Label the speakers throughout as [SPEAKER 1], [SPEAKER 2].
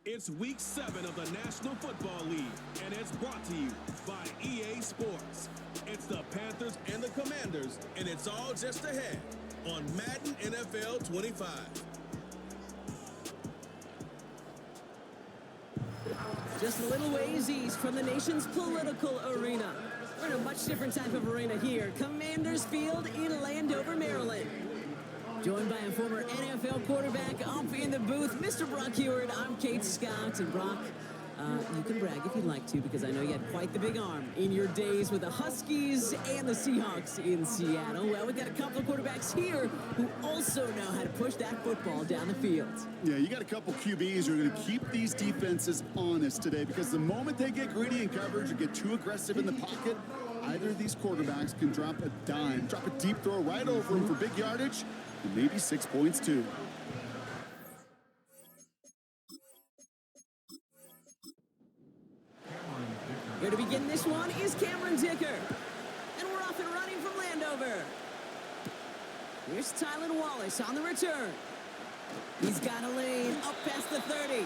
[SPEAKER 1] It's Week 7 of the National Football League, and it's brought to you by EA Sports. It's the Panthers and the Commanders, and it's all just ahead on Madden NFL 25.
[SPEAKER 2] Just a little ways east from the nation's political arena. We're in a much different type of arena here, Commanders Field in Landover, Maryland. Joined by a former NFL quarterback up in the booth, Mr. Brock Heward. I'm Kate Scott, and Brock, you can brag if you'd like to, because I know you had quite the big arm in your days with the Huskies and the Seahawks in Seattle. Well, we've got a couple of quarterbacks here who also know how to push that football down the field.
[SPEAKER 3] Yeah, you got a couple QBs who are going to keep these defenses honest today, because the moment they get greedy in coverage or get too aggressive in the pocket, either of these quarterbacks can drop a dime, drop a deep throw right over them for big yardage, and maybe 6 points too.
[SPEAKER 2] Here to begin this one is Cameron Dicker. And we're off and running from Landover. Here's Tylan Wallace on the return. He's got a lane up past the 30.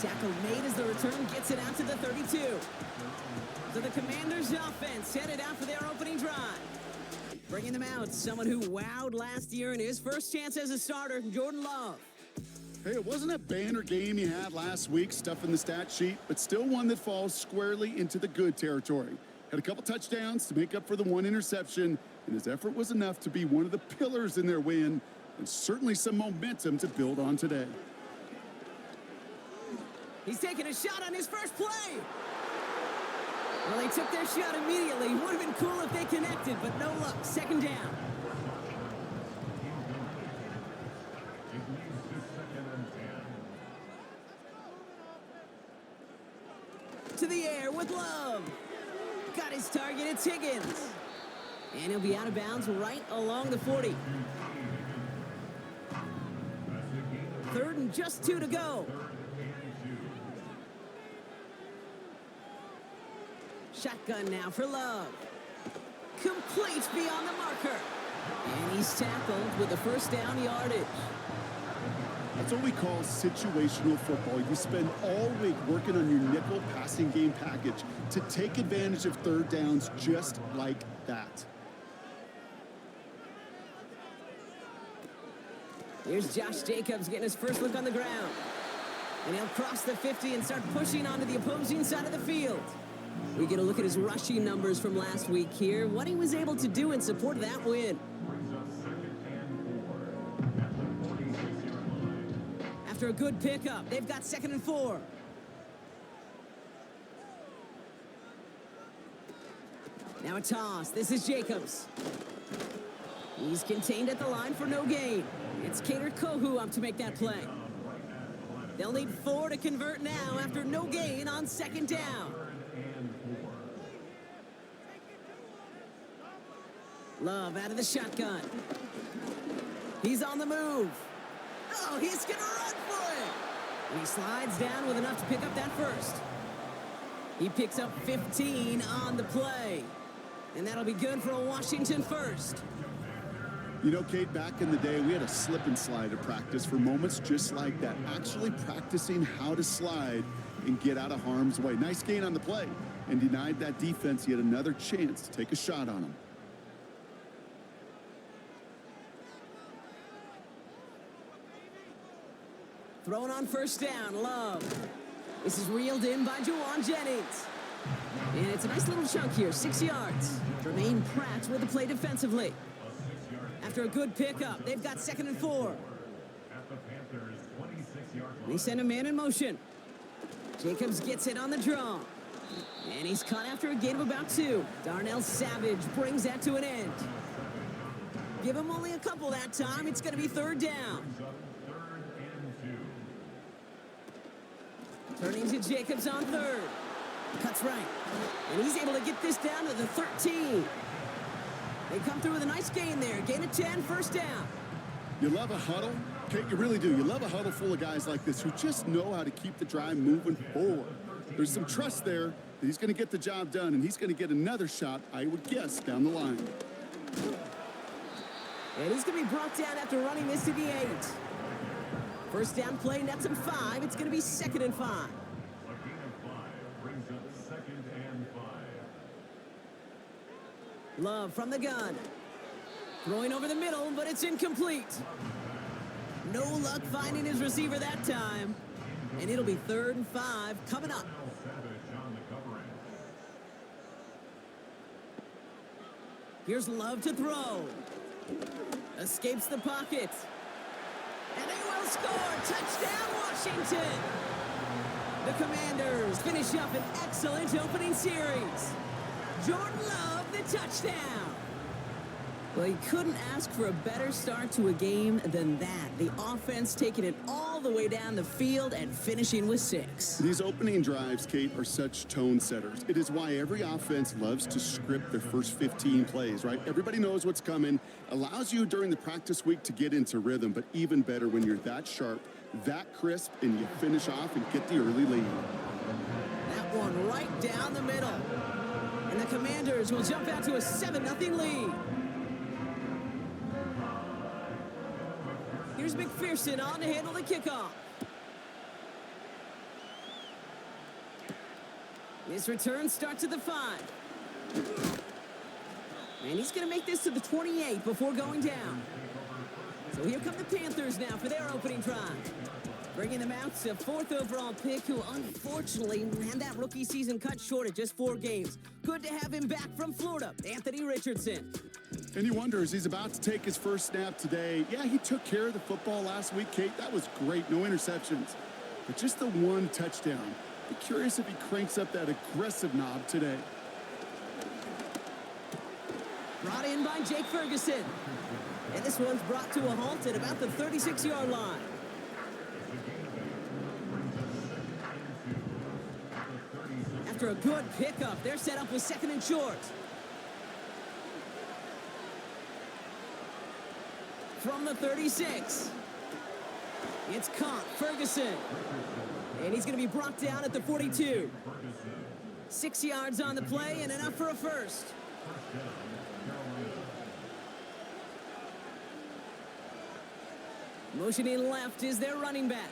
[SPEAKER 2] Tackle made as the return gets it out to the 32. So the Commanders' offense headed out for their opening drive. Bringing them out, someone who wowed last year in his first chance as a starter, Jordan Love.
[SPEAKER 3] Hey, it wasn't a banner game you had last week, stuff in the stat sheet, but still one that falls squarely into the good territory. Had a couple touchdowns to make up for the one interception, and his effort was enough to be one of the pillars in their win, and certainly some momentum to build on today.
[SPEAKER 2] He's taking a shot on his first play. Well, they took their shot immediately. Would have been cool if they connected, but no luck. Second down. To the air with Love. Got his target, it's Higgins. And he'll be out of bounds right along the 40. Third and just 2 to go. Shotgun now for Love. Complete beyond the marker. And he's tackled with the first down yardage.
[SPEAKER 3] That's what we call situational football. You spend all week working on your nickel passing game package to take advantage of third downs just like that.
[SPEAKER 2] Here's Josh Jacobs getting his first look on the ground. And he'll cross the 50 and start pushing onto the opposing side of the field. We get a look at his rushing numbers from last week here, what he was able to do in support of that win. After a good pickup, they've got 2nd and 4. Now a toss. This is Jacobs. He's contained at the line for no gain. It's Kader Kohu up to make that play. They'll need 4 to convert now after no gain on 2nd down. Love out of the shotgun. He's on the move. Oh, he's going to run for it. And he slides down with enough to pick up that first. He picks up 15 on the play. And that'll be good for a Washington first.
[SPEAKER 3] You know, Kate, back in the day, we had a slip and slide at practice for moments just like that. Actually practicing how to slide and get out of harm's way. Nice gain on the play. And denied that defense yet another chance to take a shot on him.
[SPEAKER 2] Thrown on first down, Love. This is reeled in by Juwan Jennings. And it's a nice little chunk here, 6 yards. Jermaine Pratt with the play defensively. After a good pickup, they've got 2nd and 4. They send a man in motion. Jacobs gets it on the draw. And he's caught after a gain of about 2. Darnell Savage brings that to an end. Give him only a couple that time. It's going to be 3rd down. Turning to Jacobs on 3rd. Cuts right. And he's able to get this down to the 13. They come through with a nice gain there. Gain of 10, first down.
[SPEAKER 3] You love a huddle? Kate, you really do. You love a huddle full of guys like this who just know how to keep the drive moving forward. There's some trust there that he's going to get the job done, and he's going to get another shot, I would guess, down the line.
[SPEAKER 2] And he's going to be brought down after running this to the 8. First down play, nets him 5. It's going to be 2nd and 5.
[SPEAKER 4] A gain of 5 brings up 2nd and 5.
[SPEAKER 2] Love from the gun. Throwing over the middle, but it's incomplete. No luck finding his receiver that time. And it'll be 3rd and 5 coming up. Here's Love to throw. Escapes the pocket. And they will score. Touchdown, Washington. The Commanders finish up an excellent opening series. Jordan Love, the touchdown. Well, he couldn't ask for a better start to a game than that. The offense taking it all the way down the field and finishing with 6.
[SPEAKER 3] These opening drives, Kate, are such tone setters. It is why every offense loves to script their first 15 plays, right? Everybody knows what's coming. Allows you during the practice week to get into rhythm, but even better when you're that sharp, that crisp, and you finish off and get the early lead.
[SPEAKER 2] That one right down the middle. And the Commanders will jump out to a 7-0 lead. Here's McPherson on to handle the kickoff. This return starts at the 5. And he's going to make this to the 28 before going down. So here come the Panthers now for their opening drive. Bringing them out to 4th overall pick, who unfortunately had that rookie season cut short at just 4 games. Good to have him back from Florida, Anthony Richardson.
[SPEAKER 3] And you wonder, as he's about to take his first snap today, yeah, he took care of the football last week, Kate. That was great. No interceptions. But just the 1 touchdown. Be curious if he cranks up that aggressive knob today.
[SPEAKER 2] Brought in by Jake Ferguson. And this one's brought to a halt at about the 36-yard line. After a good pickup, they're set up with 2nd and short. From the 36. It's caught, Ferguson. And he's going to be brought down at the 42. 6 yards on the play and enough for a first. Motioning left is their running back.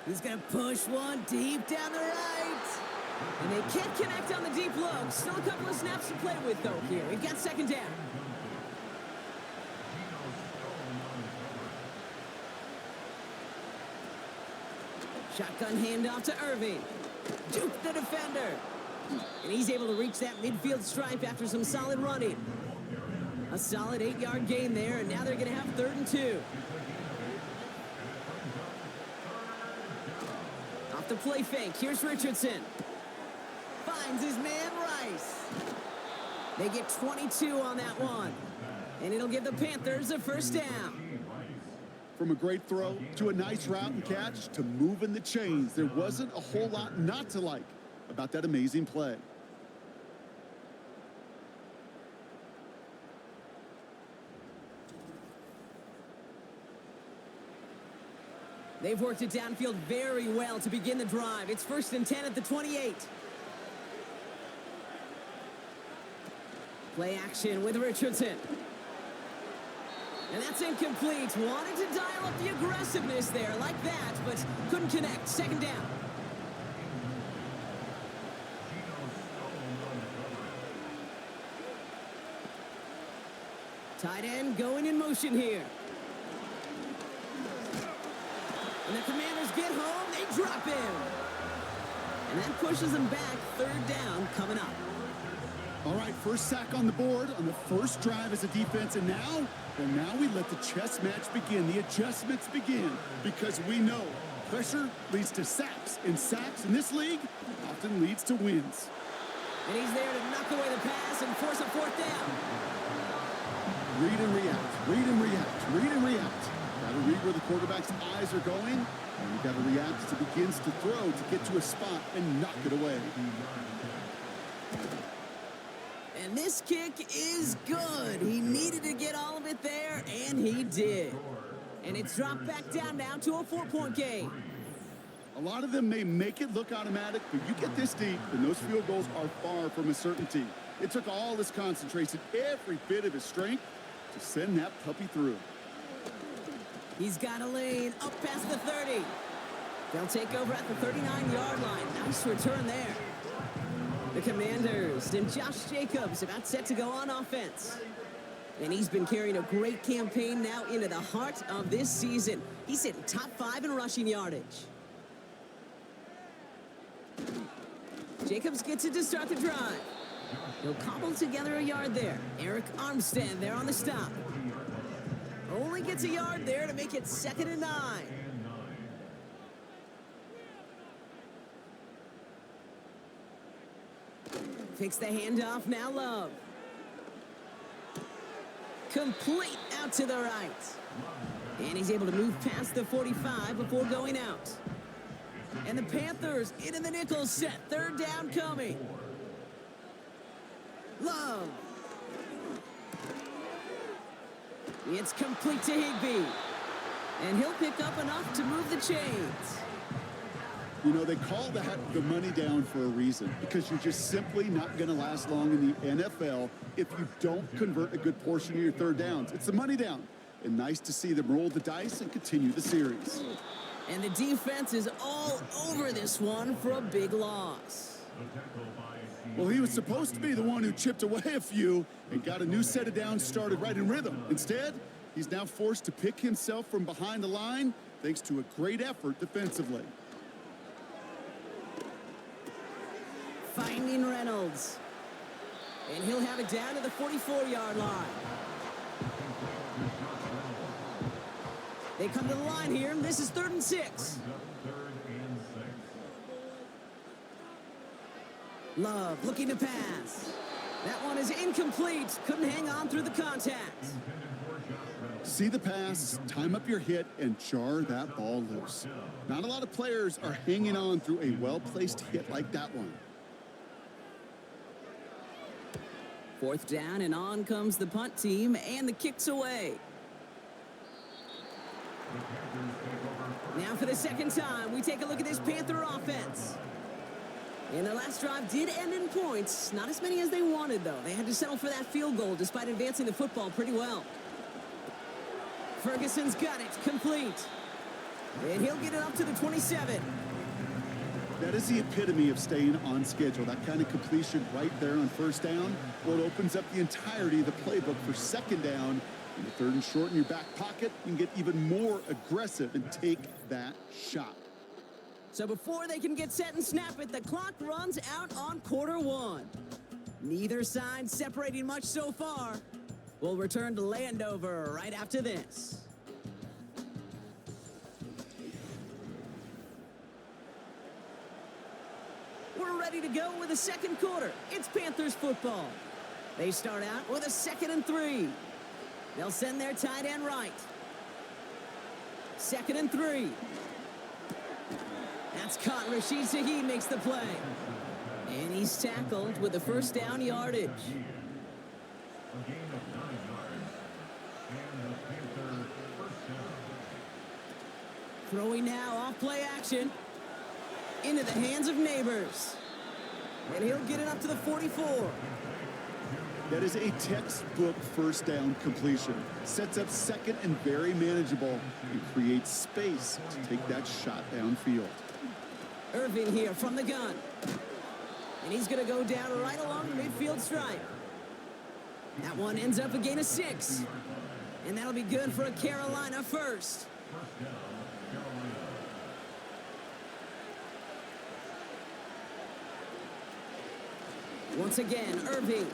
[SPEAKER 2] He's going to push one deep down the right. And they can't connect on the deep look. Still a couple of snaps to play with, though, here. We've got 2nd down. Shotgun handoff to Irving. Duke the defender. And he's able to reach that midfield stripe after some solid running. A solid 8-yard gain there, and now they're going to have 3rd and 2. Off the play fake, here's Richardson. Finds his man Rice. They get 22 on that one. And it'll give the Panthers a first down.
[SPEAKER 3] From a great throw to a nice route and catch to moving the chains, there wasn't a whole lot not to like about that amazing play.
[SPEAKER 2] They've worked it downfield very well to begin the drive. It's 1st and 10 at the 28. Play action with Richardson. And that's incomplete. Wanted to dial up the aggressiveness there like that, but couldn't connect. 2nd down. Tight end going in motion here. And the Commanders get home. They drop him. And that pushes them back. 3rd down coming up.
[SPEAKER 3] All right, first sack on the board on the first drive as a defense, and now we let the chess match begin, the adjustments begin, because we know pressure leads to sacks, and sacks in this league often leads to wins.
[SPEAKER 2] And he's there to knock away the pass and force a 4th down.
[SPEAKER 3] Read and react, read and react, read and react. Got to read where the quarterback's eyes are going, and you got to react as he begins to throw to get to a spot and knock it away.
[SPEAKER 2] And this kick is good. He needed to get all of it there, And he did. And it's dropped back down now to a 4-point game.
[SPEAKER 3] A lot of them may make it look automatic, but you get this deep, and those field goals are far from a certainty. It took all his concentration, every bit of his strength, to send that puppy through.
[SPEAKER 2] He's got a lane up past the 30. They'll take over at the 39-yard line. Nice return there. The Commanders and Josh Jacobs about set to go on offense. And he's been carrying a great campaign now into the heart of this season. He's hitting top 5 in rushing yardage. Jacobs gets it to start the drive. He'll cobble together a yard there. Eric Armstead there on the stop. Only gets a yard there to make it 2nd and 9. Takes the handoff, now Love. Complete out to the right. And he's able to move past the 45 before going out. And the Panthers into the nickel set. 3rd down coming. Love. It's complete to Higbee. And he'll pick up enough to move the chains.
[SPEAKER 3] You know, they call that the money down for a reason, because you're just simply not going to last long in the NFL if you don't convert a good portion of your 3rd downs. It's the money down. And nice to see them roll the dice and continue the series.
[SPEAKER 2] And the defense is all over this one for a big loss.
[SPEAKER 3] Well, he was supposed to be the one who chipped away a few and got a new set of downs started right in rhythm. Instead, he's now forced to pick himself from behind the line thanks to a great effort defensively.
[SPEAKER 2] Finding Reynolds. And he'll have it down to the 44-yard line. They come to the line here, and this is 3rd and 6. Love looking to pass. That one is incomplete. Couldn't hang on through the contact.
[SPEAKER 3] See the pass, time up your hit, and jar that ball loose. Not a lot of players are hanging on through a well-placed hit like that one.
[SPEAKER 2] 4th down, and on comes the punt team, and the kick's away. Now for the 2nd time, we take a look at this Panther offense. And the last drive did end in points. Not as many as they wanted, though. They had to settle for that field goal despite advancing the football pretty well. Ferguson's got it, complete. And he'll get it up to the 27.
[SPEAKER 3] That is the epitome of staying on schedule. That kind of completion right there on 1st down. Well, it opens up the entirety of the playbook for 2nd down. In the 3rd and short in your back pocket, you can get even more aggressive and take that shot.
[SPEAKER 2] So before they can get set and snap it, the clock runs out on quarter 1. Neither side separating much so far. We'll return to Landover right after this. We're ready to go with the 2nd quarter. It's Panthers football. They start out with a 2nd and 3. They'll send their tight end right. 2nd and 3. That's caught. Rashid Shaheed makes the play. And he's tackled with the 1st down yardage.
[SPEAKER 4] A gain of 9 yards. And the Panther 1st down.
[SPEAKER 2] Throwing now off play action. Into the hands of Neighbors. And he'll get it up to the 44.
[SPEAKER 3] That is a textbook 1st down completion. Sets up 2nd and very manageable and creates space to take that shot downfield.
[SPEAKER 2] Irving here from the gun. And he's going to go down right along the midfield stripe. That one ends up a gain of 6. And that'll be good for a Carolina 1st. Once again, Irving.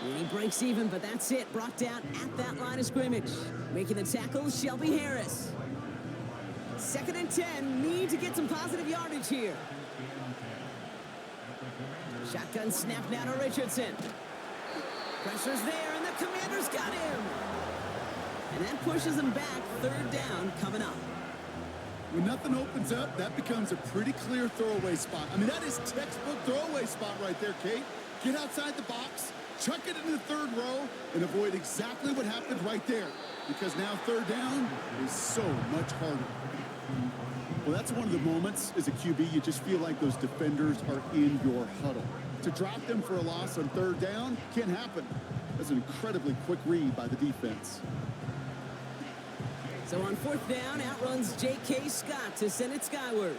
[SPEAKER 2] And he breaks even, but that's it. Brought down at that line of scrimmage. Making the tackle, Shelby Harris. 2nd and 10. Need to get some positive yardage here. Shotgun snap now to Richardson. Pressure's there, and the Commanders got him. And that pushes them back. 3rd down coming up.
[SPEAKER 3] When nothing opens up, that becomes a pretty clear throwaway spot. I mean, that is textbook throwaway spot right there, Kate. Get outside the box, chuck it into the third row and avoid exactly what happened right there, because now third down is so much harder. Well, that's one of the moments as a QB you just feel like those defenders are in your huddle. To drop them for a loss on third down can't happen. That's an incredibly quick read by the defense.
[SPEAKER 2] So on fourth down, out runs J.K. Scott to send it skyward.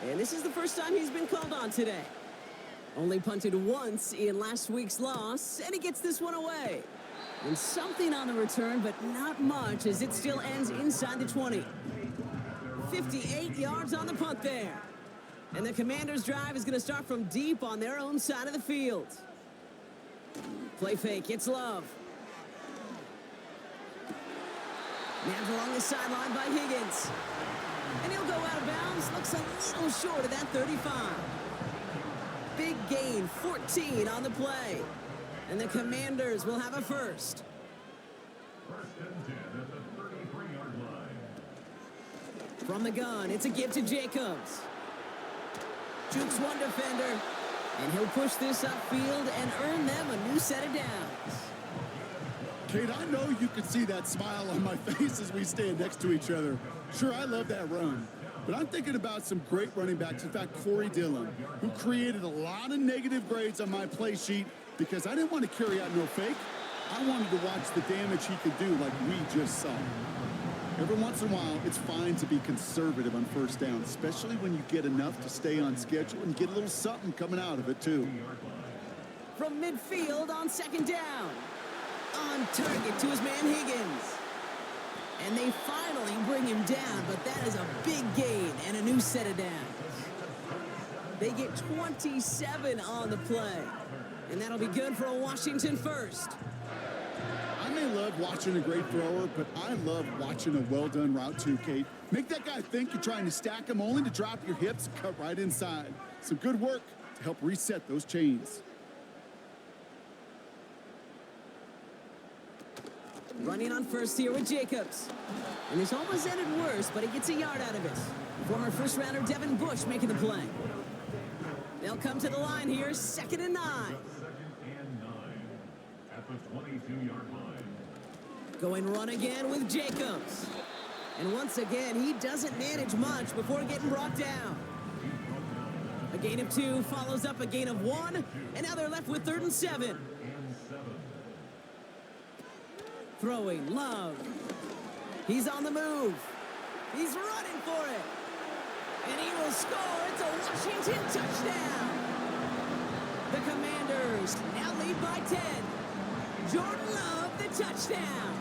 [SPEAKER 2] And this is the first time he's been called on today. Only punted once in last week's loss, and he gets this one away. And something on the return, but not much, as it still ends inside the 20. 58 yards on the punt there. And the Commanders' drive is going to start from deep on their own side of the field. Play fake, it's Love. Nabbed along the sideline by Higgins. And he'll go out of bounds. Looks a little short of that 35. Big gain, 14 on the play. And the Commanders will have a first.
[SPEAKER 4] First and 10 at the 33-yard line.
[SPEAKER 2] From the gun, it's a give to Jacobs. Jukes one defender. And he'll push this upfield and earn them a new set of downs.
[SPEAKER 3] Kate, I know you can see that smile on my face as we stand next to each other. Sure, I love that run. But I'm thinking about some great running backs. In fact, Corey Dillon, who created a lot of negative grades on my play sheet because I didn't want to carry out no fake. I wanted to watch the damage he could do like we just saw. Every once in a while, it's fine to be conservative on first down, especially when you get enough to stay on schedule and get a little something coming out of it, too.
[SPEAKER 2] From midfield on second down. On target to his man Higgins. And they finally bring him down, but that is a big gain and a new set of downs. They get 27 on the play. And that'll be good for a Washington first.
[SPEAKER 3] I may love watching a great thrower, but I love watching a well-done route too, Kate. Make that guy think you're trying to stack him only to drop your hips and cut right inside. Some good work to help reset those chains.
[SPEAKER 2] Running on first here with Jacobs. And this almost ended worse, but he gets a yard out of it. Former first-rounder Devin Bush making the play. They'll come to the line here, 2nd and 9.
[SPEAKER 4] 2nd and 9 at the 22-yard line.
[SPEAKER 2] Going run again with Jacobs. And once again, he doesn't manage much before getting brought down. A gain of 2 follows up a gain of 1, and now they're left with 3rd and 7. Throwing, Love. He's on the move. He's running for it. And he will score. It's a Washington touchdown. The Commanders now lead by 10. Jordan Love, the touchdown.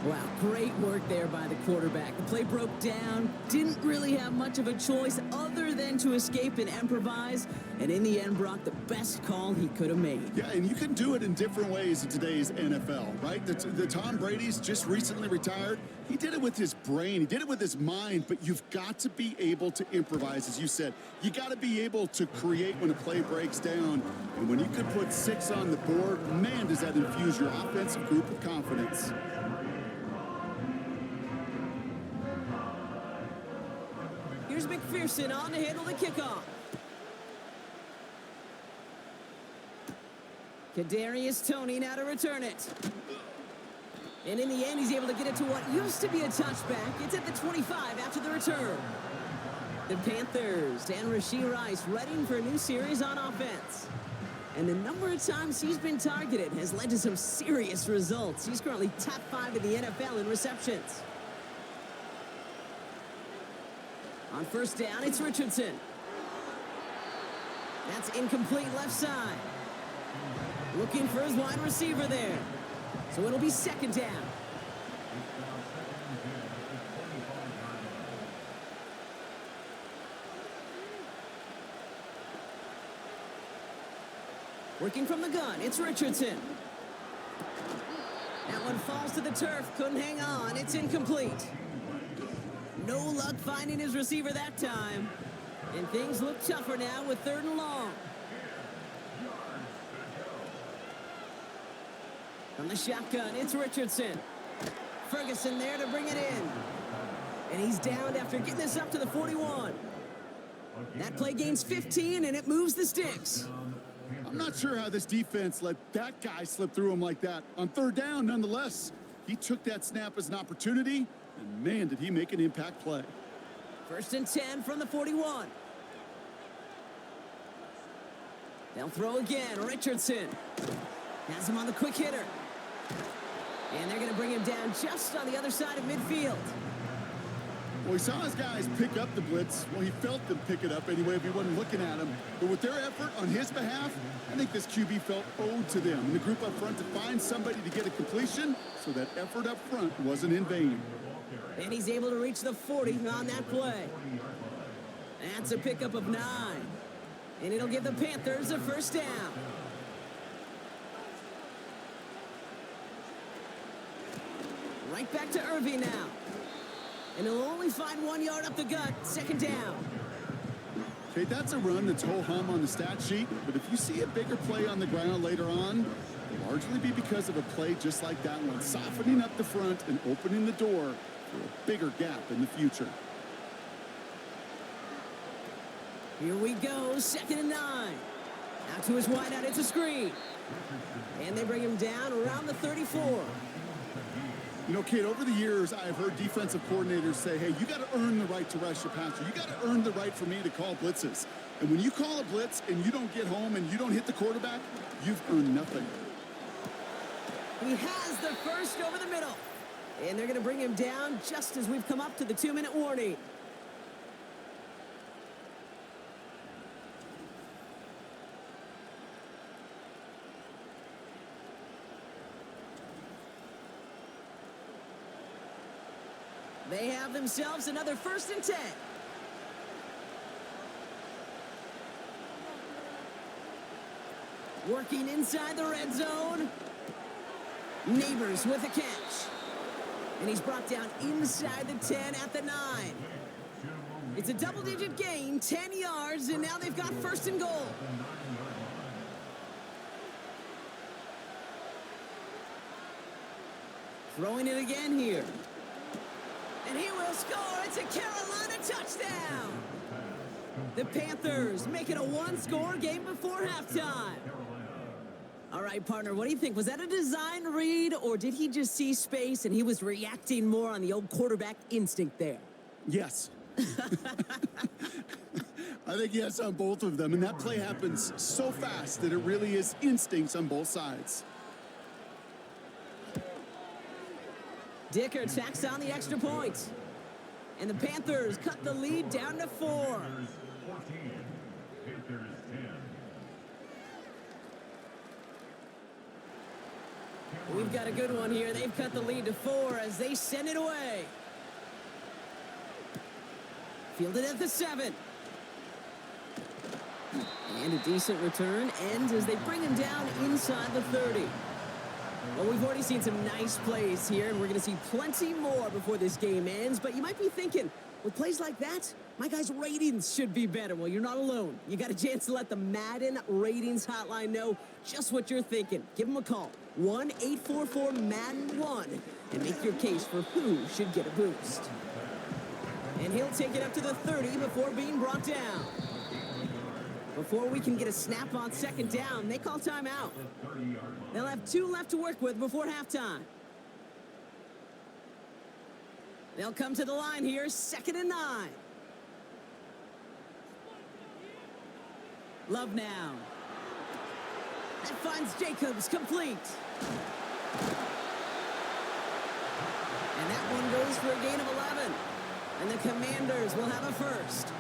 [SPEAKER 2] Wow, great work there by the quarterback. The play broke down. Didn't really have much of a choice other than to escape and improvise. And in the end, brought the best call he could have made.
[SPEAKER 3] Yeah, and you can do it in different ways in today's NFL, right? The Tom Brady's just recently retired. He did it with his brain. He did it with his mind. But you've got to be able to improvise, as you said. You got to be able to create when a play breaks down. And when you can put 6 on the board, man, does that infuse your offensive group with confidence.
[SPEAKER 2] Here's McPherson on to handle the kickoff. Kadarius Toney now to return it. And in the end, he's able to get it to what used to be a touchback. It's at the 25 after the return. The Panthers and Rashee Rice readying for a new series on offense. And the number of times he's been targeted has led to some serious results. He's currently top 5 in the NFL in receptions. On first down, it's Richardson. That's incomplete left side. Looking for his wide receiver there. So it'll be 2nd down. Working from the gun, it's Richardson. That one falls to the turf, couldn't hang on, it's incomplete. No luck finding his receiver that time. And things look tougher now with 3rd and long. From the shotgun, it's Richardson. Ferguson there to bring it in. And he's downed after getting this up to the 41. That play gains 15, and it moves the sticks.
[SPEAKER 3] I'm not sure how this defense let that guy slip through him like that. On third down, nonetheless, he took that snap as an opportunity, and man, did he make an impact play.
[SPEAKER 2] 1st and 10 from the 41. They'll throw again. Richardson has him on the quick hitter. And they're going to bring him down just on the other side of midfield.
[SPEAKER 3] Well, he saw his guys pick up the blitz. Well, he felt them pick it up anyway if he wasn't looking at him. But with their effort on his behalf, I think this QB felt owed to them and the group up front to find somebody to get a completion, so that effort up front wasn't in vain.
[SPEAKER 2] And he's able to reach the 40 on that play. That's a pickup of 9. And it'll give the Panthers a 1st down. Right back to Irving now. And he'll only find 1 yard up the gut. 2nd down.
[SPEAKER 3] Okay, that's a run that's ho-hum on the stat sheet, but if you see a bigger play on the ground later on, it'll largely be because of a play just like that one, softening up the front and opening the door for a bigger gap in the future.
[SPEAKER 2] Here we go, 2nd and 9. Out to his wideout, it's a screen. And they bring him down around the 34.
[SPEAKER 3] You know, Kate, over the years, I've heard defensive coordinators say, hey, you got to earn the right to rush your passer. You got to earn the right for me to call blitzes. And when you call a blitz and you don't get home and you don't hit the quarterback, you've earned nothing.
[SPEAKER 2] He has the first over the middle. And they're going to bring him down just as we've come up to the 2-minute warning. They have themselves another 1st and 10. Working inside the red zone. Neighbors with a catch. And he's brought down inside the 10 at the 9. It's a double-digit gain, 10 yards, and now they've got 1st and goal. Throwing it again here. And he will score. It's a Carolina touchdown. The Panthers make it a 1-score game before halftime. All right, partner, what do you think? Was that a design read, or did he just see space and he was reacting more on the old quarterback instinct there?
[SPEAKER 3] Yes. I think yes on both of them, and that play happens so fast that it really is instincts on both sides.
[SPEAKER 2] Dicker tacks on the extra point. And the Panthers cut the lead down to 4.
[SPEAKER 4] Panthers 14, Panthers 10.
[SPEAKER 2] We've got a good one here. They've cut the lead to 4 as they send it away. Fielded at the 7. And a decent return ends as they bring him down inside the 30. Well, we've already seen some nice plays here, and we're going to see plenty more before this game ends. But you might be thinking, with plays like that, my guys' ratings should be better. Well, you're not alone. You got a chance to let the Madden ratings hotline know just what you're thinking. Give them a call, 1-844-MADDEN-1, and make your case for who should get a boost. And he'll take it up to the 30 before being brought down. Before we can get a snap on 2nd down, they call timeout. They'll have 2 left to work with before halftime. They'll come to the line here, 2nd and 9. Love now. That finds Jacobs complete. And that one goes for a gain of 11. And the Commanders will have a 1st.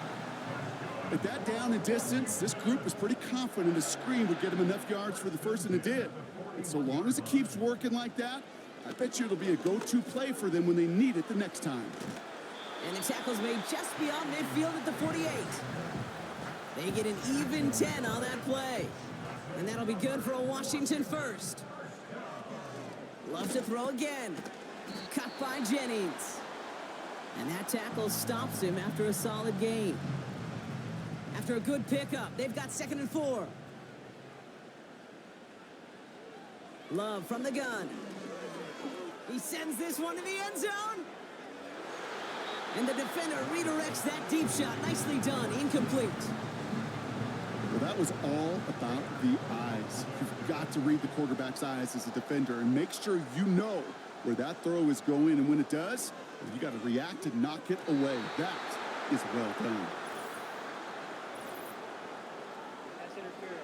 [SPEAKER 3] At that down and distance, this group was pretty confident a screen would get them enough yards for the 1st, and it did. And so long as it keeps working like that, I bet you it'll be a go-to play for them when they need it the next time.
[SPEAKER 2] And the tackle's made just beyond midfield at the 48. They get an even 10 on that play. And that'll be good for a Washington 1st. Love to throw again. Cut by Jennings. And that tackle stops him after a solid gain. After a good pickup, they've got 2nd and 4. Love from the gun. He sends this one to the end zone. And the defender redirects that deep shot. Nicely done. Incomplete.
[SPEAKER 3] Well, that was all about the eyes. You've got to read the quarterback's eyes as a defender and make sure you know where that throw is going. And when it does, you got to react and knock it away. That is well done.
[SPEAKER 5] Pass interference.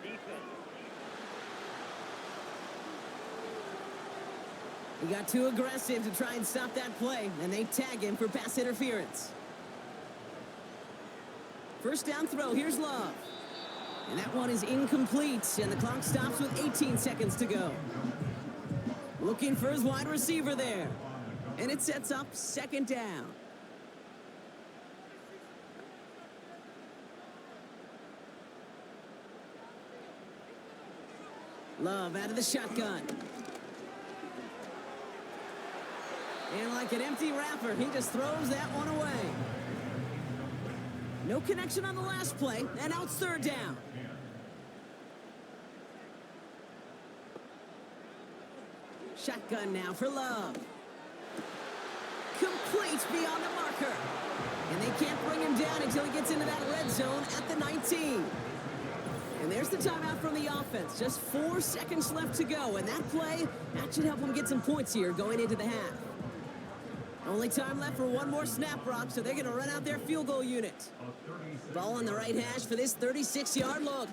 [SPEAKER 5] Defense.
[SPEAKER 2] He got too aggressive to try and stop that play, and they tag him for pass interference. First down throw, here's Love. And that one is incomplete, and the clock stops with 18 seconds to go. Looking for his wide receiver there. And it sets up second down. Love out of the shotgun. And like an empty wrapper, he just throws that one away. No connection on the last play, and now it's third down. Shotgun now for Love. Complete beyond the marker. And they can't bring him down until he gets into that red zone at the 19. And there's the timeout from the offense. Just 4 seconds left to go. And that play, that should help them get some points here going into the half. Only time left for one more snap, Rock, so they're going to run out their field goal unit. Ball on the right hash for this 36-yard look.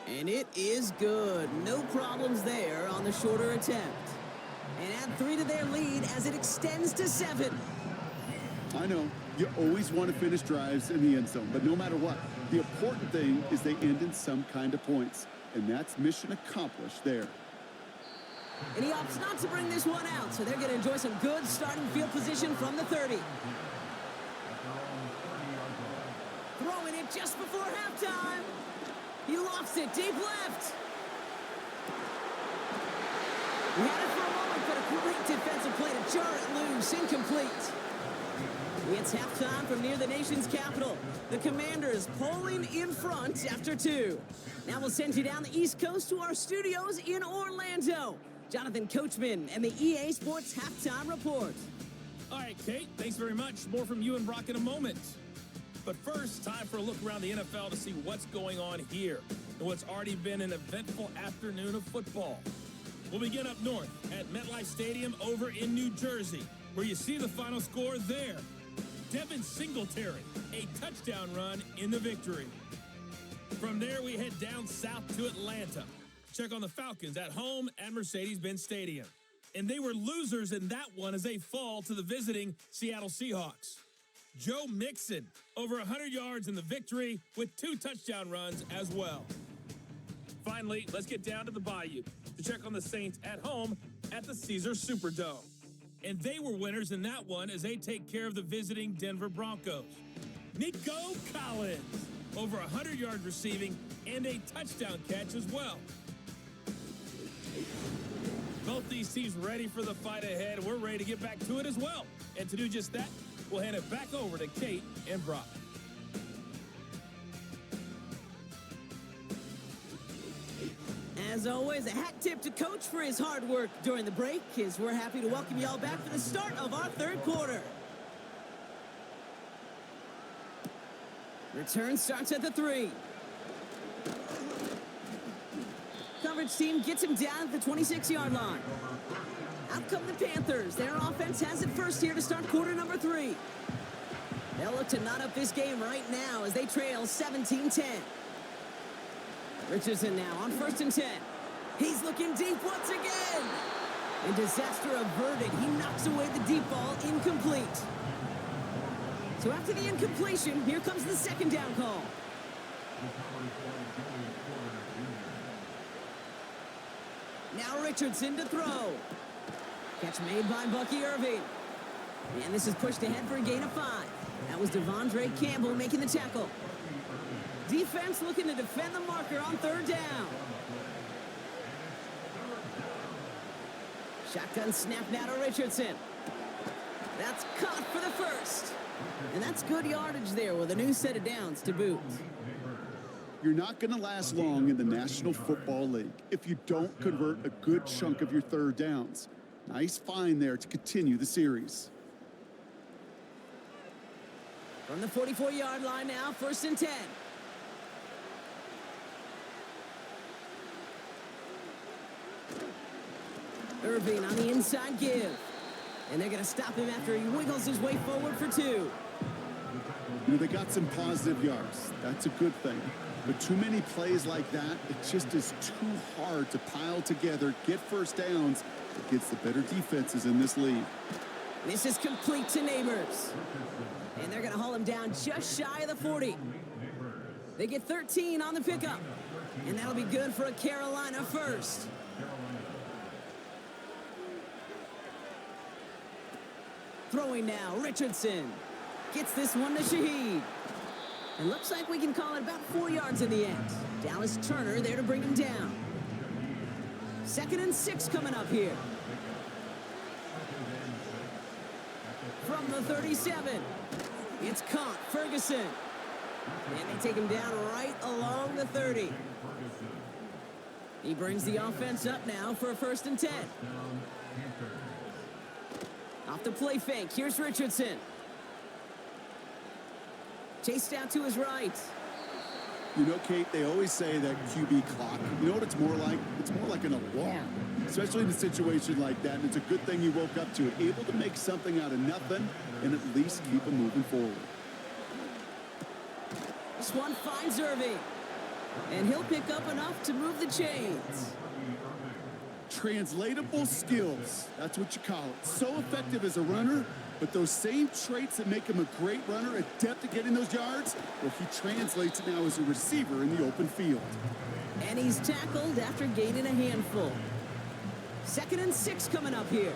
[SPEAKER 2] And it is good. No problems there on the shorter attempt. And add 3 to their lead as it extends to 7.
[SPEAKER 3] I know, you always want to finish drives in the end zone, but no matter what, the important thing is they end in some kind of points. And that's mission accomplished there.
[SPEAKER 2] And he opts not to bring this one out, so they're going to enjoy some good starting field position from the 30. Throwing it just before halftime. He lofts it deep left. He had it for a moment, but a great defensive play to jar it loose. Incomplete. It's halftime from near the nation's capital. The Commanders polling in front after 2. Now we'll send you down the East Coast to our studios in Orlando. Jonathan Coachman and the EA Sports Halftime Report.
[SPEAKER 6] All right, Kate, thanks very much. More from you and Brock in a moment. But first, time for a look around the NFL to see what's going on here and what's already been an eventful afternoon of football. We'll begin up north at MetLife Stadium over in New Jersey, where you see the final score there. Devin Singletary, a touchdown run in the victory. From there, we head down south to Atlanta. Check on the Falcons at home at Mercedes-Benz Stadium. And they were losers in that one as they fall to the visiting Seattle Seahawks. Joe Mixon, over 100 yards in the victory with 2 touchdown runs as well. Finally, let's get down to the Bayou to check on the Saints at home at the Caesars Superdome. And they were winners in that one as they take care of the visiting Denver Broncos. Nico Collins, over 100 yards receiving and a touchdown catch as well. Both these teams ready for the fight ahead. We're ready to get back to it as well. And to do just that, we'll hand it back over to Kate and Brock.
[SPEAKER 2] As always, a hat tip to Coach for his hard work during the break, as we're happy to welcome y'all back for the start of our third quarter. Return starts at the 3. Coverage team gets him down at the 26-yard line. Out come the Panthers. Their offense has it first here to start quarter number 3. They'll look to knot up this game right now as they trail 17-10. Richardson now on 1st and 10. He's looking deep once again. And disaster averted. He knocks away the deep ball, incomplete. So after the incompletion, here comes the second down call. Now Richardson to throw. Catch made by Bucky Irving. And this is pushed ahead for a gain of 5. That was Devondre Campbell making the tackle. Defense looking to defend the marker on 3rd down. Shotgun snap now to Richardson. That's caught for the first. And that's good yardage there with a new set of downs to boot.
[SPEAKER 3] You're not going to last long in the National Football League if you don't convert a good chunk of your 3rd downs. Nice find there to continue the series.
[SPEAKER 2] From the 44-yard line now, 1st and 10. Irving on the inside give. And they're going to stop him after he wiggles his way forward for 2.
[SPEAKER 3] You know, they got some positive yards. That's a good thing. But too many plays like that, it just is too hard to pile together, get first downs against the better defenses in this league.
[SPEAKER 2] This is complete to Neighbors. And they're going to haul him down just shy of the 40. They get 13 on the pickup. And that'll be good for a Carolina first. Throwing now, Richardson. Gets this one to Shaheed. And looks like we can call it about 4 yards in the end. Dallas Turner there to bring him down. 2nd and 6 coming up here. From the 37, it's caught, Ferguson. And they take him down right along the 30. He brings the offense up now for a 1st and 10. Off the play fake, here's Richardson. Chased out to his right.
[SPEAKER 3] You know, Kate, they always say that QB clock. You know what it's more like? It's more like an alarm, especially in a situation like that. And it's a good thing you woke up to it, able to make something out of nothing and at least keep them moving forward.
[SPEAKER 2] This one finds Irving, and he'll pick up enough to move the chains.
[SPEAKER 3] Translatable skills, that's what you call it. So effective as a runner, but those same traits that make him a great runner, adept at getting those yards, well, he translates it now as a receiver in the open field.
[SPEAKER 2] And he's tackled after gaining a handful. 2nd and 6 coming up here.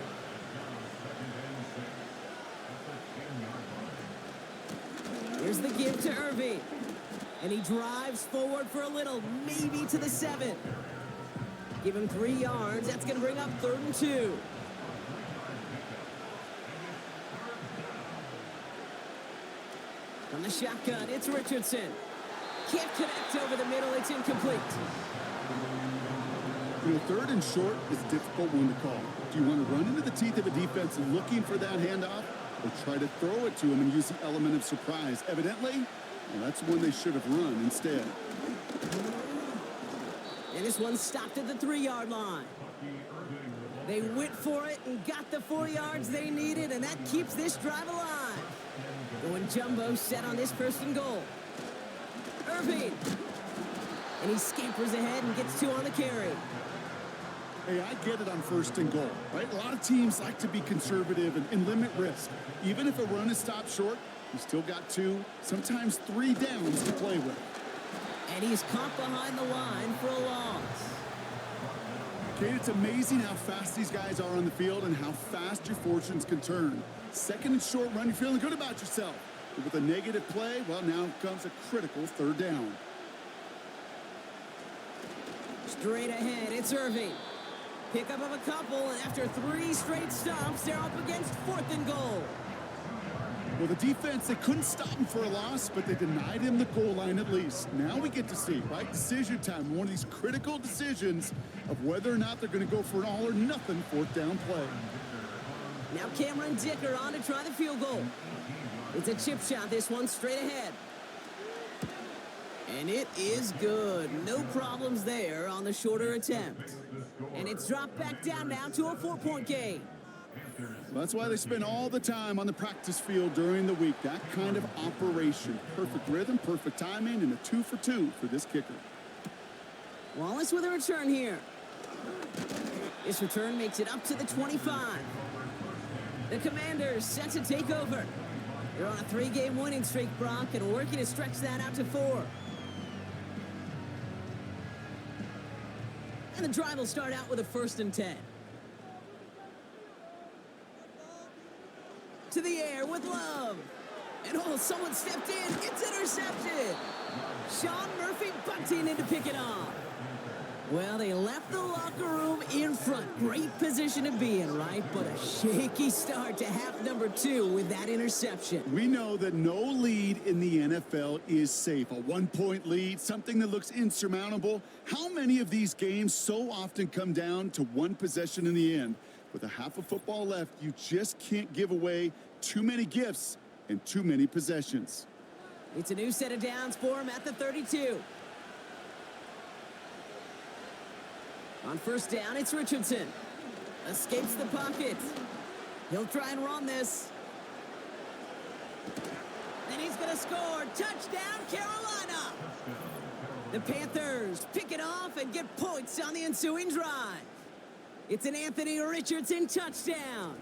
[SPEAKER 2] Here's the give to Irving. And he drives forward for a little, maybe to the 7. Give him 3 yards. That's going to bring up 3rd and 2. From the shotgun, it's Richardson. Can't connect over the middle. It's incomplete.
[SPEAKER 3] You know, 3rd and short is a difficult one to call. Do you want to run into the teeth of a defense looking for that handoff, or try to throw it to him and use the element of surprise? Evidently, well, that's one they should have run instead.
[SPEAKER 2] And this one stopped at the 3-yard line. They went for it and got the 4 yards they needed, and that keeps this drive alive. Going jumbo set on this 1st and goal. Irving. And he scampers ahead and gets 2 on the carry.
[SPEAKER 3] Hey, I get it on 1st and goal, right? A lot of teams like to be conservative and limit risk. Even if a run is stopped short, you still got 2, sometimes 3 downs to play with.
[SPEAKER 2] And he's caught behind the line for a loss.
[SPEAKER 3] Kate, it's amazing how fast these guys are on the field and how fast your fortunes can turn. 2nd and short run, you're feeling good about yourself. But with a negative play, well, now comes a critical 3rd down.
[SPEAKER 2] Straight ahead, it's Irving. Pickup of a couple, and after 3 straight stops, they're up against 4th and goal.
[SPEAKER 3] Well, the defense, they couldn't stop him for a loss, but they denied him the goal line at least. Now we get to see, right? Decision time, one of these critical decisions of whether or not they're going to go for an all-or-nothing 4th down play.
[SPEAKER 2] Now Cameron Dicker on to try the field goal. It's a chip shot, this one straight ahead. And it is good. No problems there on the shorter attempt. And it's dropped back down now to a 4-point game.
[SPEAKER 3] That's why they spend all the time on the practice field during the week. That kind of operation. Perfect rhythm, perfect timing, and a 2 for 2 for this kicker.
[SPEAKER 2] Wallace with a return here. This return makes it up to the 25. The Commanders set to take over. They're on a 3-game winning streak, Brock, and working to stretch that out to 4. And the drive will start out with a 1st and 10. To the air with Love. And oh, someone stepped in. It's intercepted. Sean Murphy bunting in to pick it off. Well, they left the locker room in front. Great position to be in, right? But a shaky start to half number 2 with that interception.
[SPEAKER 3] We know that no lead in the NFL is safe. A 1-point lead, something that looks insurmountable. How many of these games so often come down to one possession in the end? With a half of football left, you just can't give away too many gifts and too many possessions.
[SPEAKER 2] It's a new set of downs for him at the 32. On 1st down, it's Richardson. Escapes the pocket. He'll try and run this. And he's going to score. Touchdown, Carolina. The Panthers pick it off and get points on the ensuing drive. It's an Anthony Richardson touchdown.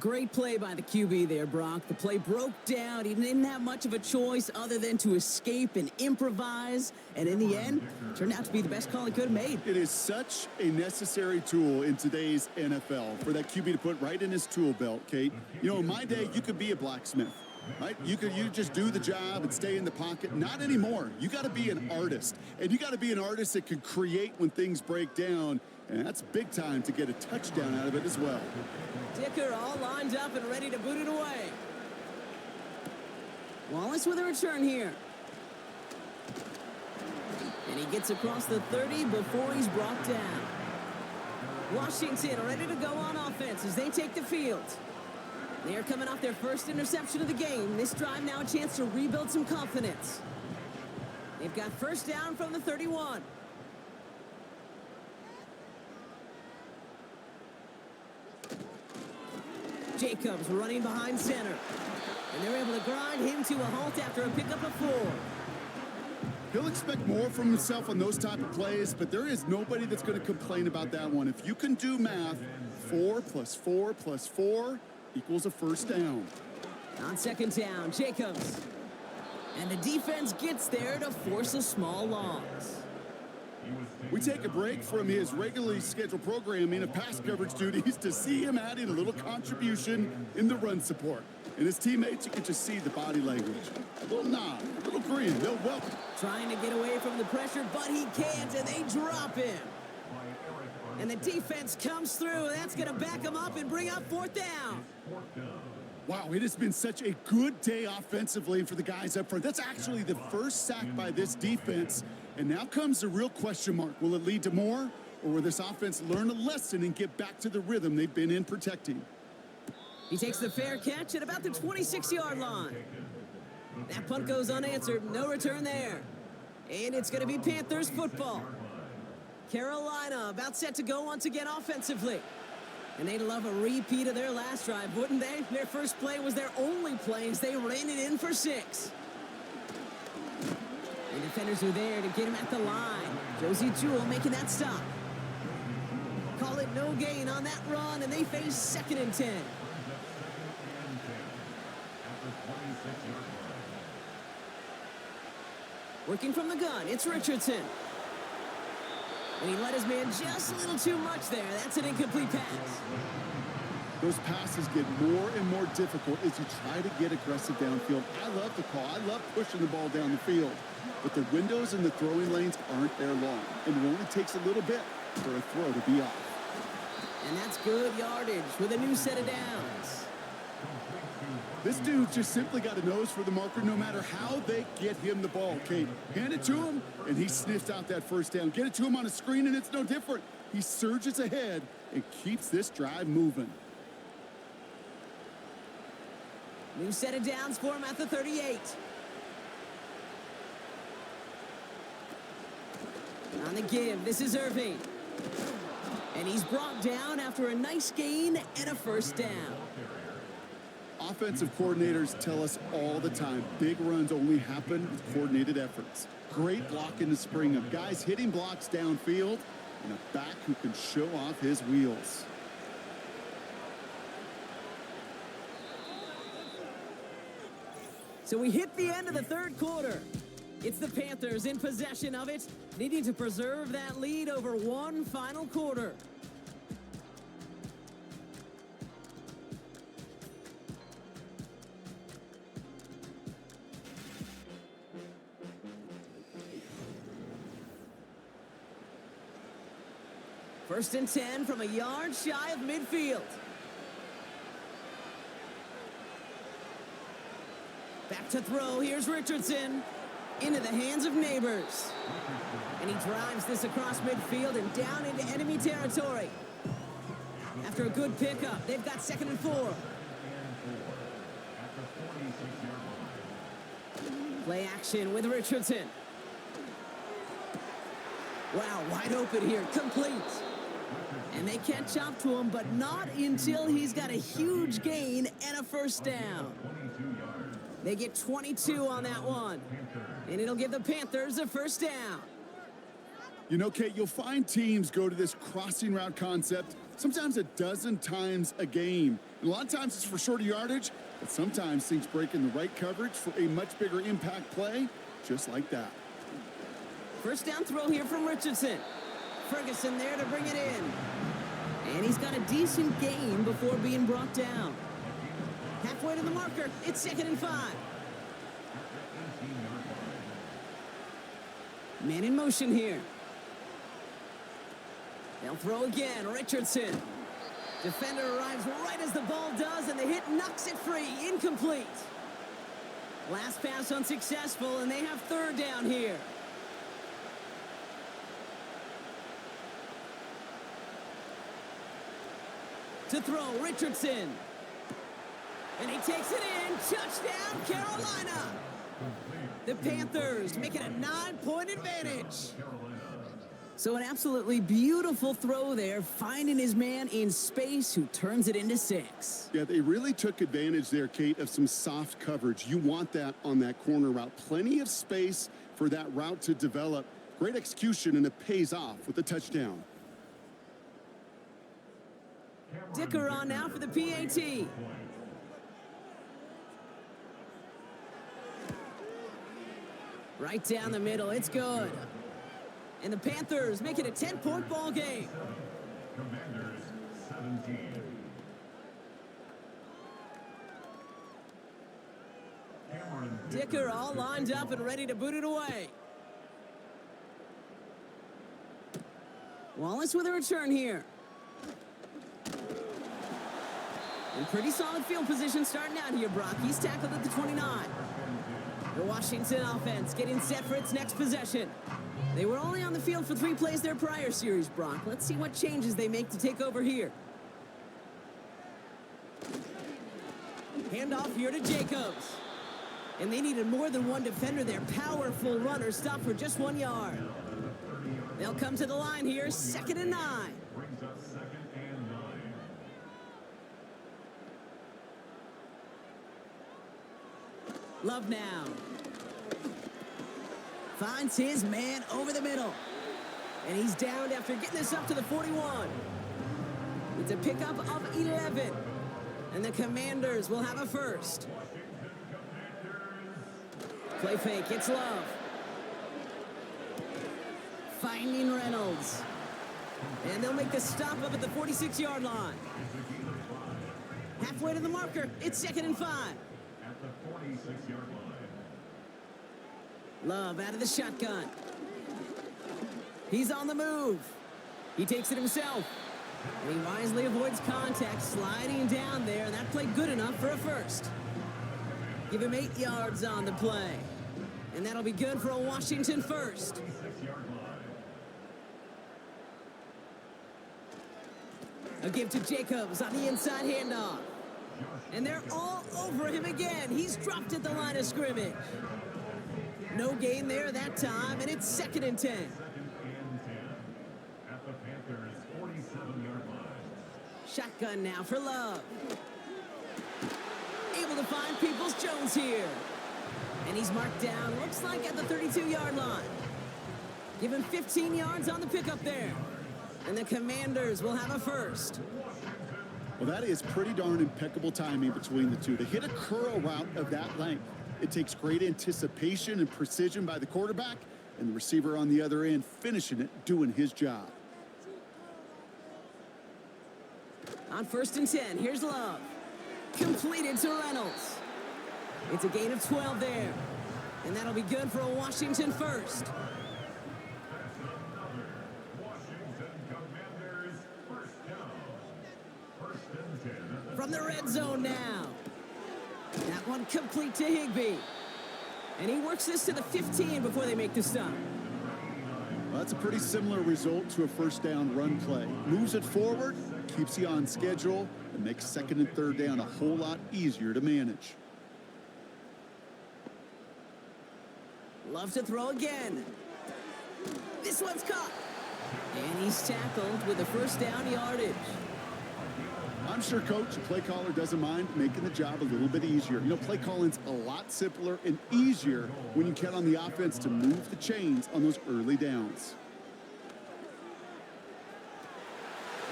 [SPEAKER 2] Great play by the QB there, Brock. The play broke down. He didn't have much of a choice other than to escape and improvise. And in the end, turned out to be the best call he could have made.
[SPEAKER 3] It is such a necessary tool in today's NFL for that QB to put right in his tool belt, Kate. You know, in my day, you could be a blacksmith, right? You just do the job and stay in the pocket. Not anymore. You got to be an artist. And you got to be an artist that can create when things break down. And that's big time to get a touchdown out of it as well.
[SPEAKER 2] Dicker all lined up and ready to boot it away. Wallace with a return here. And he gets across the 30 before he's brought down. Washington ready to go on offense as they take the field. They are coming off their first interception of the game. This drive now a chance to rebuild some confidence. They've got first down from the 31. Jacobs running behind center. And they're able to grind him to a halt after a pickup of 4.
[SPEAKER 3] He'll expect more from himself on those type of plays, but there is nobody that's going to complain about that one. If you can do math, 4 + 4 + 4 equals a first down.
[SPEAKER 2] On second down, Jacobs. And the defense gets there to force a small loss.
[SPEAKER 3] We take a break from his regularly scheduled programming of pass coverage duties to see him adding a little contribution in the run support. And his teammates, you can just see the body language. A little nod, a little grin, they'll welcome.
[SPEAKER 2] Trying to get away from the pressure, but he can't, and they drop him. And the defense comes through. That's going to back him up and bring up fourth down.
[SPEAKER 3] Wow, it has been such a good day offensively for the guys up front. That's actually the first sack by this defense. And now comes the real question mark. Will it lead to more? Or will this offense learn a lesson and get back to the rhythm they've been in protecting?
[SPEAKER 2] He takes the fair catch at about the 26-yard line. That punt goes unanswered. No return there. And it's going to be Panthers football. Carolina about set to go once again offensively. And they'd love a repeat of their last drive, wouldn't they? Their first play was their only play as they ran it in for 6. The defenders are there to get him at the line. Josie Jewell making that stop. Call it no gain on that run, and they face 2nd and 10. Working from the gun, it's Richardson. And he let his man just a little too much there. That's an incomplete pass.
[SPEAKER 3] Those passes get more and more difficult as you try to get aggressive downfield. I love the call. I love pushing the ball down the field. But the windows in the throwing lanes aren't there long. And it only takes a little bit for a throw to be off.
[SPEAKER 2] And that's good yardage with a new set of downs.
[SPEAKER 3] This dude just simply got a nose for the marker no matter how they get him the ball, Kate. Hand it to him, and he sniffs out that first down. Get it to him on a screen, and it's no different. He surges ahead and keeps this drive moving.
[SPEAKER 2] New set of downs for him at the 38. On the give, this is Irving. And he's brought down after a nice gain and a first down.
[SPEAKER 3] Offensive coordinators tell us all the time, big runs only happen with coordinated efforts. Great block in the spring of guys hitting blocks downfield and a back who can show off his wheels.
[SPEAKER 2] So we hit the end of the third quarter. It's the Panthers in possession of it, needing to preserve that lead over one final quarter. First and 10 from a yard shy of midfield. Back to throw. Here's Richardson. Into the hands of Neighbors. And he drives this across midfield and down into enemy territory. After a good pickup, they've got 2nd and 4. Play action with Richardson. Wow, wide open here. Complete. And they catch up to him, but not until he's got a huge gain and a first down. They get 22 on that one. And it'll give the Panthers a first down.
[SPEAKER 3] You know, Kate, you'll find teams go to this crossing route concept sometimes a dozen times a game. And a lot of times it's for shorter yardage, but sometimes things break in the right coverage for a much bigger impact play, just like that.
[SPEAKER 2] First down throw here from Richardson. Ferguson there to bring it in. And he's got a decent gain before being brought down. Halfway to the marker, it's 2nd and 5. Man in motion here. They'll throw again, Richardson. Defender arrives right as the ball does, and the hit knocks it free, incomplete. Last pass unsuccessful, and they have 3rd down here. To throw, Richardson. And he takes it in. Touchdown, Carolina. The Panthers make it a 9-point advantage. So an absolutely beautiful throw there, finding his man in space who turns it into 6.
[SPEAKER 3] Yeah, they really took advantage there, Kate, of some soft coverage. You want that on that corner route. Plenty of space for that route to develop. Great execution, and it pays off with the touchdown.
[SPEAKER 2] Dicker on now for the PAT. Right down the middle, it's good. And the Panthers make it a 10-point ball game.
[SPEAKER 4] Commanders 17.
[SPEAKER 2] Dicker all lined up and ready to boot it away. Wallace with a return here. In pretty solid field position starting out here, Brock. He's tackled at the 29. The Washington offense getting set for its next possession. They were only on the field for 3 plays their prior series, Brock. Let's see what changes they make to take over here. Handoff here to Jacobs. And they needed more than one defender there. Powerful runner stopped for just 1 yard. They'll come to the line here, 2nd and 9.
[SPEAKER 4] Brings up 2nd and 9.
[SPEAKER 2] Love now. Finds his man over the middle. And he's downed after getting this up to the 41. It's a pickup of 11. And the Commanders will have a first. Play fake, it's Love. Finding Reynolds. And they'll make the stop up at the 46-yard line. Halfway to the marker, it's 2nd and 5.
[SPEAKER 4] At the 46-yard line.
[SPEAKER 2] Love out of the shotgun. He's on the move. He takes it himself. And he wisely avoids contact, sliding down there, and that played good enough for a first. Give him 8 yards on the play. And that'll be good for a Washington first.
[SPEAKER 4] 46-yard line.
[SPEAKER 2] A give to Jacobs on the inside handoff. And they're all over him again. He's dropped at the line of scrimmage. No gain there that time, and it's 2nd and 10.
[SPEAKER 4] 2nd and 10. At the Panthers' 47-yard line.
[SPEAKER 2] Shotgun now for Love. Able to find Peoples-Jones here. And he's marked down, looks like at the 32-yard line. Give him 15 yards on the pickup there. And the Commanders will have a first.
[SPEAKER 3] Well, that is pretty darn impeccable timing between the two. To hit a curl route of that length, it takes great anticipation and precision by the quarterback, and the receiver on the other end finishing it, doing his job.
[SPEAKER 2] On 1st and 10, here's Love. Completed to Reynolds. It's a gain of 12 there. And that'll be good for a Washington first.
[SPEAKER 4] Washington Commanders first down. 1st and 10.
[SPEAKER 2] From the red zone now. That one complete to Higbee. And he works this to the 15 before they make the stop.
[SPEAKER 3] Well, that's a pretty similar result to a first down run play. Moves it forward, keeps you on schedule, and makes 2nd and 3rd down a whole lot easier to manage.
[SPEAKER 2] Love to throw again. This one's caught. And he's tackled with a first down yardage.
[SPEAKER 3] I'm sure, Coach, the play caller doesn't mind making the job a little bit easier. You know, play calling's a lot simpler and easier when you count on the offense to move the chains on those early downs.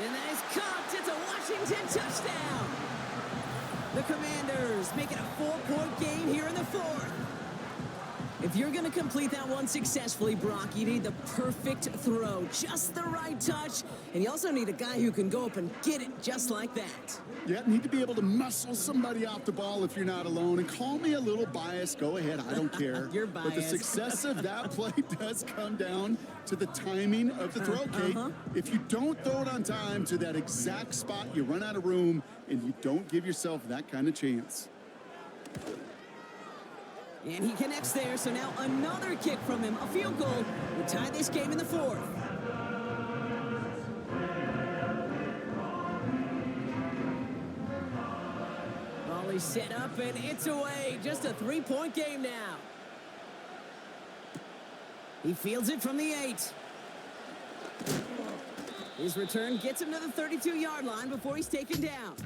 [SPEAKER 2] And that is caught. It's a Washington touchdown. The Commanders make it a 4-point game here in the fourth. If you're going to complete that one successfully, Brock, you need the perfect throw, just the right touch, and you also need a guy who can go up and get it just like that.
[SPEAKER 3] Yeah, need to be able to muscle somebody off the ball if you're not alone. And call me a little biased. Go ahead. I don't care.
[SPEAKER 2] You're biased.
[SPEAKER 3] But the success of that play does come down to the timing of the throw, Kate. If you don't throw it on time to that exact spot, you run out of room, and you don't give yourself that kind of chance.
[SPEAKER 2] And he connects there, so now another kick from him. A field goal would tie this game in the fourth. Volley set up, and it's away. Just a 3-point game now. He fields it from the 8. His return gets him to the 32-yard line before he's taken down.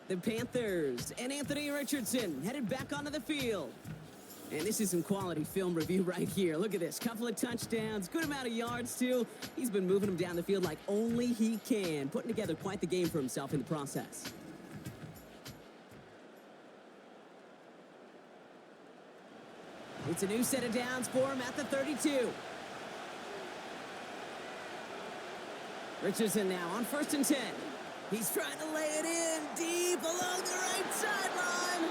[SPEAKER 2] The Panthers and Anthony Richardson headed back onto the field. And this is some quality film review right here. Look at this. Couple of touchdowns, good amount of yards, too. He's been moving them down the field like only he can, putting together quite the game for himself in the process. It's a new set of downs for him at the 32. Richardson now on 1st and 10. He's trying to lay it in deep along the right sideline.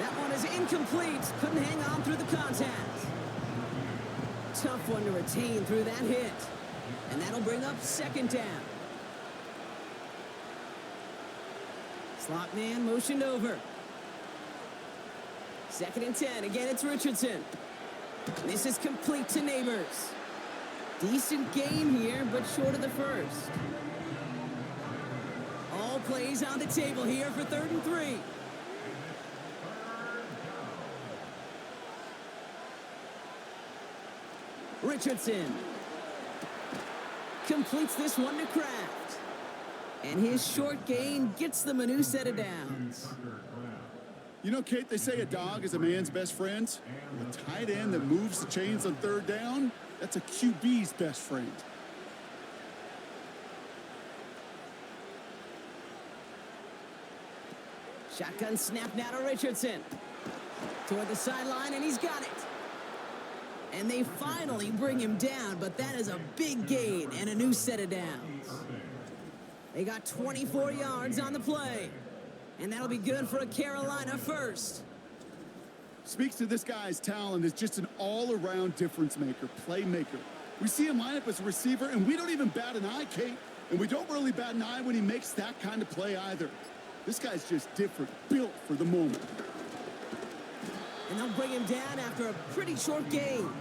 [SPEAKER 2] That one is incomplete. Couldn't hang on through the contact. Tough one to retain through that hit. And that'll bring up 2nd down. Slot man motioned over. 2nd and 10. Again, it's Richardson. This is complete to Neighbors. Decent gain here, but short of the first. All plays on the table here for 3rd and 3. Richardson completes this one to Kraft. And his short gain gets them a new set of downs.
[SPEAKER 3] You know, Kate, they say a dog is a man's best friend. The tight end that moves the chains on 3rd down, that's a QB's best friend.
[SPEAKER 2] Shotgun snap now to Richardson. Toward the sideline, and he's got it. And they finally bring him down, but that is a big gain and a new set of downs. They got 24 yards on the play. And that'll be good for a Carolina first.
[SPEAKER 3] Speaks to this guy's talent as just an all-around difference maker, playmaker. We see him line up as a receiver, and we don't even bat an eye, Kate. And we don't really bat an eye when he makes that kind of play either. This guy's just different, built for the moment.
[SPEAKER 2] And they'll bring him down after a pretty short gain.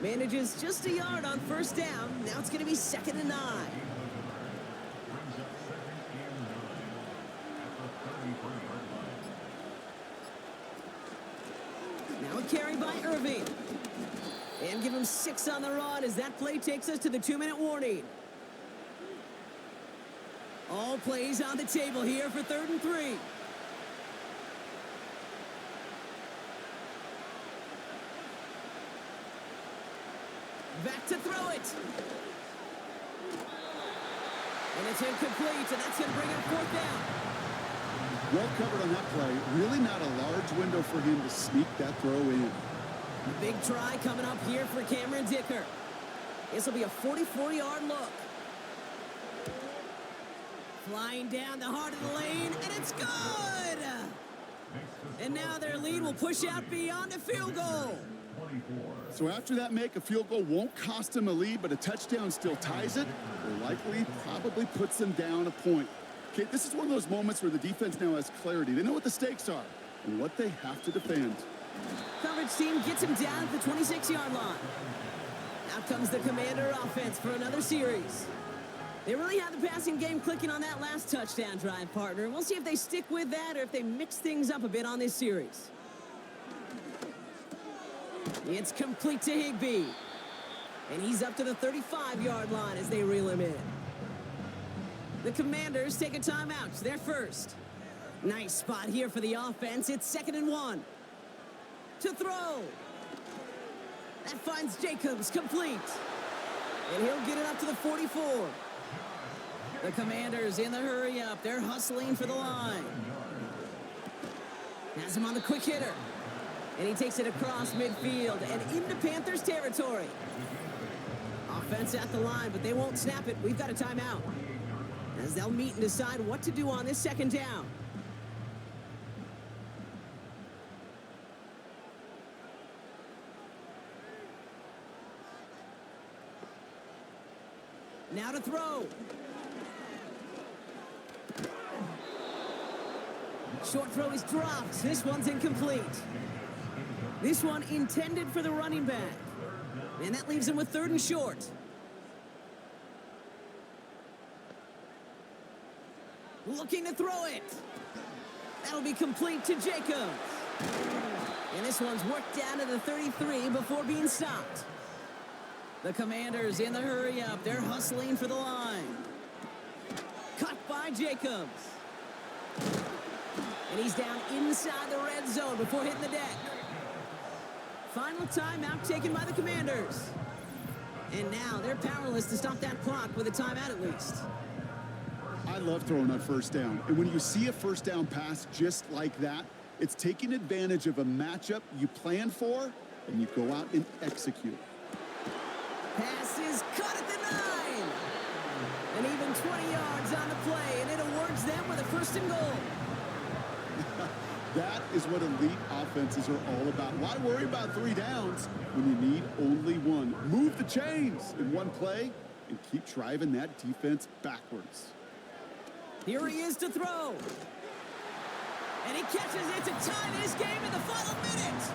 [SPEAKER 2] Manages just a yard on 1st down. Now it's going to be 2nd and 9. Now a carry by Irving. And give him 6 on the run as that play takes us to the 2-minute warning. All plays on the table here for 3rd and 3. Back to throw it. And it's incomplete, and that's going to bring up 4th down.
[SPEAKER 3] Well covered on that play. Really not a large window for him to sneak that throw in.
[SPEAKER 2] A big try coming up here for Cameron Dicker. This will be a 44-yard look. Flying down the heart of the lane, and it's good! And now their lead will push out beyond a field goal.
[SPEAKER 3] So after that make, a field goal won't cost them a lead, but a touchdown still ties it, or likely probably puts them down a point. Okay, this is one of those moments where the defense now has clarity. They know what the stakes are and what they have to defend.
[SPEAKER 2] Coverage team gets him down at the 26-yard line. Out comes the Commander offense for another series. They really have the passing game clicking on that last touchdown drive, partner. We'll see if they stick with that or if they mix things up a bit on this series. It's complete to Higbee. And he's up to the 35-yard line as they reel him in. The Commanders take a timeout. They're first. Nice spot here for the offense. It's 2nd and 1. To throw. That finds Jacobs complete. And he'll get it up to the 44. The Commanders in the hurry up. They're hustling for the line. Has him on the quick hitter. And he takes it across midfield and into Panthers territory. Offense at the line, but they won't snap it. We've got a timeout, as they'll meet and decide what to do on this 2nd down. Now to throw. Short throw is dropped. This one's incomplete. This one intended for the running back. And that leaves him with 3rd and short. Looking to throw it. That'll be complete to Jacobs. And this one's worked down to the 33 before being stopped. The Commanders in the hurry up. They're hustling for the line. Cut by Jacobs. And he's down inside the red zone before hitting the deck. Final timeout taken by the Commanders. And now they're powerless to stop that clock with a timeout at least.
[SPEAKER 3] I love throwing on 1st down. And when you see a 1st down pass just like that, it's taking advantage of a matchup you plan for, and you go out and execute.
[SPEAKER 2] Pass is cut at the 9. And even 20 yards on the play, and it awards them with a 1st and goal.
[SPEAKER 3] That is what elite offenses are all about. Why worry about 3 downs when you need only 1? Move the chains in one play and keep driving that defense backwards.
[SPEAKER 2] Here he is to throw. And he catches it to tie this game in the final minute.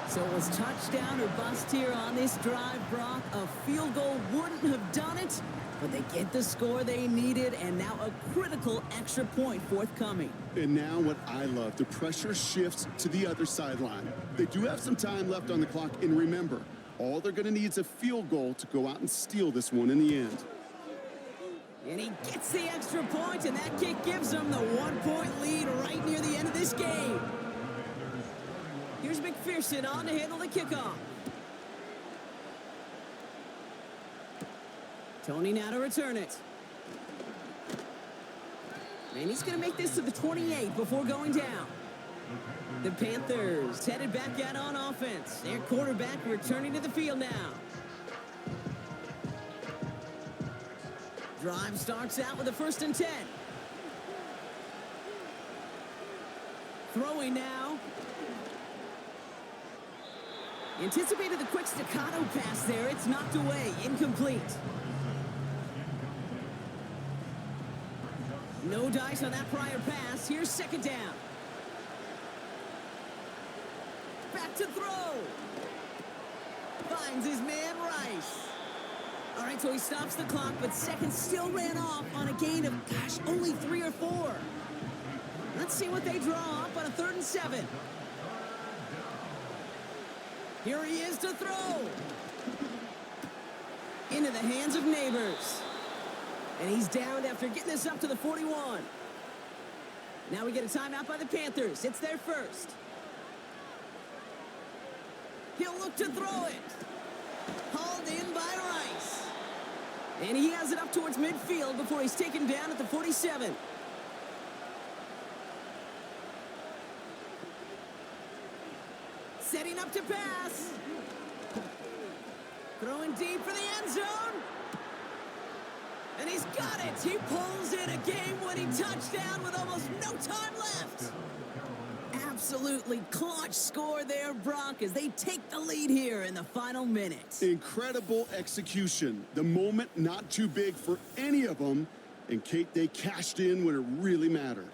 [SPEAKER 2] So it was touchdown or bust here on this drive, Brock. A field goal wouldn't have done it, but they get the score they needed, and now a critical extra point forthcoming.
[SPEAKER 3] And now what I love, the pressure shifts to the other sideline. They do have some time left on the clock, and remember, all they're going to need is a field goal to go out and steal this one in the end.
[SPEAKER 2] And he gets the extra point, and that kick gives them the 1-point lead right near the end of this game. Here's McPherson on to handle the kickoff. Tony now to return it. And he's going to make this to the 28 before going down. The Panthers headed back out on offense. Their quarterback returning to the field now. Drive starts out with a 1st and 10. Throwing now. Anticipated the quick staccato pass there. It's knocked away. Incomplete. No dice on that prior pass. Here's 2nd down. Back to throw. Finds his man Rice. All right, so he stops the clock, but seconds still ran off on a gain of, only 3 or 4. Let's see what they draw up on a 3rd and 7. Here he is to throw. Into the hands of Neighbors. And he's downed after getting this up to the 41. Now we get a timeout by the Panthers. It's their first. He'll look to throw it. Hauled in by Rice. And he has it up towards midfield before he's taken down at the 47. Setting up to pass. Throwing deep for the end zone. And he's got it. He pulls in a game-winning touchdown with almost no time left. Absolutely clutch score there, Brock, as they take the lead here in the final minute.
[SPEAKER 3] Incredible execution. The moment not too big for any of them. And Kate, they cashed in when it really mattered.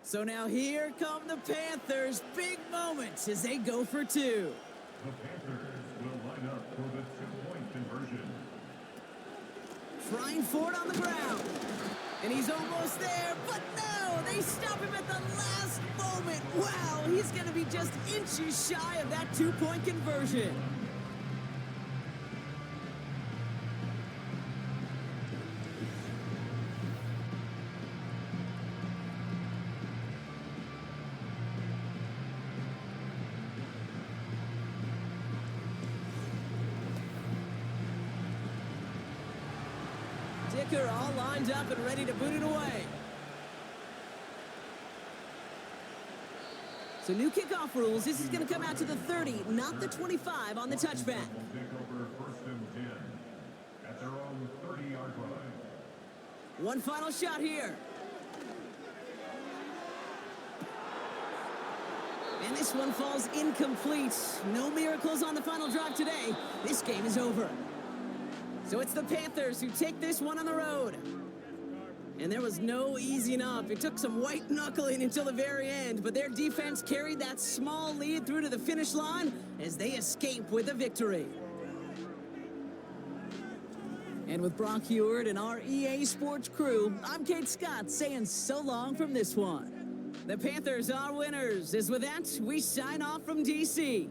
[SPEAKER 2] So now here come the Panthers. Big moments as they go for 2.
[SPEAKER 4] The Panthers will line up for the 2-point conversion.
[SPEAKER 2] Trying for it on the ground. And he's almost there, but no! They stop him at the last moment. Wow, he's going to be just inches shy of that two-point conversion. Dicker all lined up and ready to boot it away. So new kickoff rules. This is going to come out to the 30, not the 25 on the touchback.
[SPEAKER 4] Will take over 1st and 10 at their own 30-yard line.
[SPEAKER 2] One final shot here. And this one falls incomplete. No miracles on the final drive today. This game is over. So it's the Panthers who take this one on the road. And there was no easing up. It took some white knuckling until the very end, but their defense carried that small lead through to the finish line as they escape with a victory. And with Brock Heward and our EA Sports crew, I'm Kate Scott saying so long from this one. The Panthers are winners. As with that, we sign off from DC.